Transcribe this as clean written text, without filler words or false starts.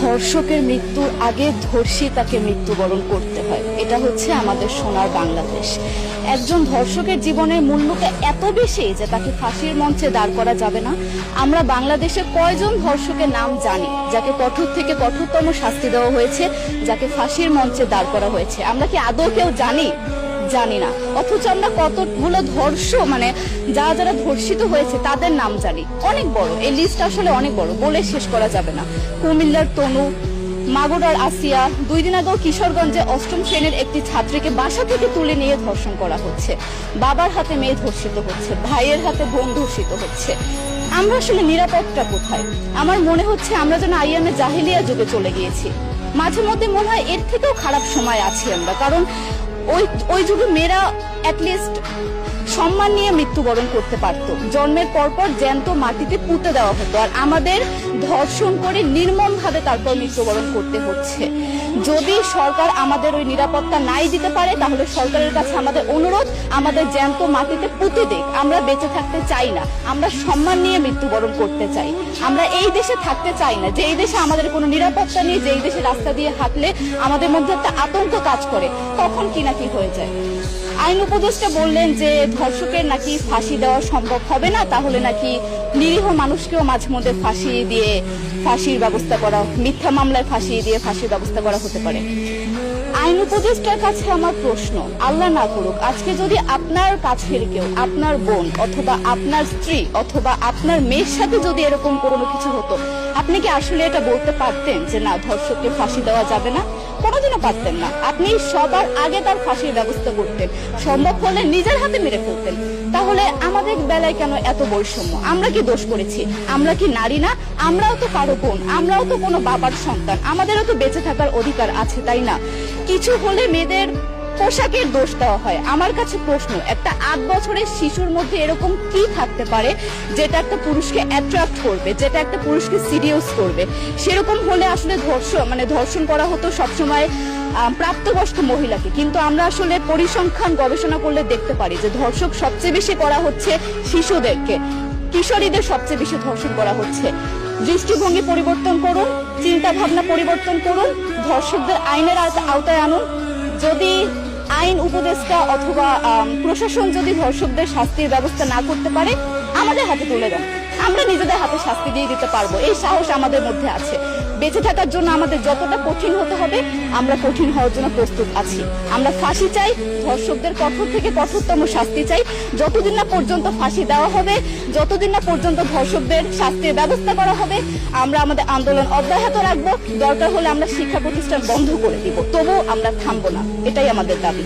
ধর্ষকের মৃত্যুর আগে ধর্ষী তাকে মৃত্যুবরণ করতে হয়, এটা হচ্ছে আমাদের সোনার বাংলাদেশ। একজন ধর্ষকের জীবনের মূল্যটা এত বেশি যে তাকে ফাঁসির মঞ্চে দাঁড় করা যাবে না। আমরা বাংলাদেশে কয়জন ধর্ষকের নাম জানি যাকে কঠোর থেকে কঠোরতম শাস্তি দেওয়া হয়েছে, যাকে ফাঁসির মঞ্চে দাঁড় করা হয়েছে? আমরা কি আদৌ কেউ জানি? জানি না। অথচ আমরা কতগুলো যারা যারা ধর্ষিত হয়েছে তাদের নাম জানি, অনেক বড়। এই লিস্ট আসলে অনেক বড়, বলে শেষ করা যাবে না। কুমিল্লার তনু, মাগুরার আসিয়া, 2 দিন আগেও কিশোরগঞ্জে 8ম শ্রেণীর একটি ছাত্রীকে বাসা থেকে তুলে নিয়ে ধর্ষণ করা হচ্ছে। বাবার হাতে মেয়ে ধর্ষিত হচ্ছে, ভাইয়ের হাতে বোন ধর্ষিত হচ্ছে। আমরা আসলে নিরাপদটা কোথায়? আমার মনে হচ্ছে আমরা যেন আইয়ামে জাহিলিয়া যুগে চলে গিয়েছি। মাঝে মধ্যে মনে হয় এর থেকেও খারাপ সময় আছি আমরা, কারণ ওই যুগে মেয়েরা অ্যাটলিস্ট সম্মান নিয়ে মৃত্যুবরণ করতে পারতো। জন্মের পরপর জ্যান্ত মাটিতে পুঁতে দেওয়া হতো, আর আমাদের ধর্ষণ করে নির্মম ভাবে তারপর মৃত্যুবরণ করতে হচ্ছে। যদি সরকার আমাদের ওই নিরাপত্তা নাই দিতে পারে, তাহলে সরকারের কাছে আমাদের অনুরোধ, আমাদের জ্যান্ত মাটিতে পুঁতে দেখ। আমরা বেঁচে থাকতে চাই না, আমরা সম্মান নিয়ে মৃত্যুবরণ করতে চাই। আমরা এই দেশে থাকতে চাই না যে এই দেশে আমাদের কোনো নিরাপত্তা নেই, যে এই দেশে রাস্তা দিয়ে হাঁটলে আমাদের মধ্যে একটা আতঙ্ক কাজ করে, তখন কি না কি হয়ে যায়। আইন উপদেষ্টা বললেন যে ধর্ষকের নাকি ফাঁসি দেওয়া সম্ভব হবে না, তাহলে নাকি নিরীহ মানুষকেও মাঝে মধ্যে ফাঁসির ব্যবস্থা করা, মিথ্যা মামলায় ফাঁসিয়ে দিয়ে ফাঁসির ব্যবস্থা করা হতে পারে। আইন উপদেষ্টার কাছে আমার প্রশ্ন, আল্লাহ না করুক আজকে যদি আপনার কাছের কেউ, আপনার বোন অথবা আপনার স্ত্রী অথবা আপনার মেয়ের সাথে যদি এরকম কোনো কিছু হতো, আপনি কি আসলে এটা বলতে পারতেন যে না, ধর্ষককে ফাঁসি দেওয়া যাবে না? কোনোদিনও পারতেন না। আপনি সবার আগে তার ফাঁসির ব্যবস্থা করতেন, সম্ভব হলে নিজের হাতে মেরে ফেলতেন। তাহলে আমাদের বেলায় কেন এত বৈষম্য? আমরা কি দোষ করেছি? আমরা কি নারী না? আমরাও তো কারো বোন, আমরাও তো কোনো বাবার সন্তান, আমাদেরও তো বেঁচে থাকার অধিকার আছে, তাই না? কিছু হলে মেয়েদের পোশাকের দোষ দেওয়া হয়। আমার কাছে প্রশ্ন, একটা 8 বছরের শিশুর মধ্যে এরকম কি থাকতে পারে যেটা একটা পুরুষকে অ্যাট্রাক্ট করবে, যেটা একটা পুরুষকে সিরিয়াস করবে? সেরকম হলে আসলে ধর্ষণ করা হতো সবসময় প্রাপ্তবয়স্ক মহিলাকে। কিন্তু আমরা আসলে পরিসংখ্যান গবেষণা করলে দেখতে পারি যে ধর্ষক সবচেয়ে বেশি করা হচ্ছে শিশুদেরকে, কিশোরীদের সবচেয়ে বেশি ধর্ষণ করা হচ্ছে। দৃষ্টিভঙ্গি পরিবর্তন করুন, চিন্তা ভাবনা পরিবর্তন করুন, ধর্ষকদের আইনের আওতায় আনুন। যদি আইন উপদেষ্টা অথবা প্রশাসন যদি ধর্ষকদের শাস্তির ব্যবস্থা না করতে পারে, আমাদের হাতে তুলে দেন, আমরা নিজেদের হাতে শাস্তি দিয়ে দিতে পারবো। এই সাহস আমাদের মধ্যে আছে। বেঁচে থাকার জন্য আমাদের যতটা কঠিন হতে হবে, আমরা কঠিন হওয়ার জন্য প্রস্তুত আছি। আমরা ফাঁসি চাই, ধর্ষকদের কঠোর থেকে কঠোরতম শাস্তি চাই। যতদিন না পর্যন্ত ফাঁসি দেওয়া হবে, যতদিন না পর্যন্ত ধর্ষকদের শাস্তির ব্যবস্থা করা হবে, আমরা আমাদের আন্দোলন অব্যাহত রাখবো। দরকার হলে আমরা শিক্ষা প্রতিষ্ঠান বন্ধ করে দিব, তবুও আমরা থামবো না। এটাই আমাদের দাবি।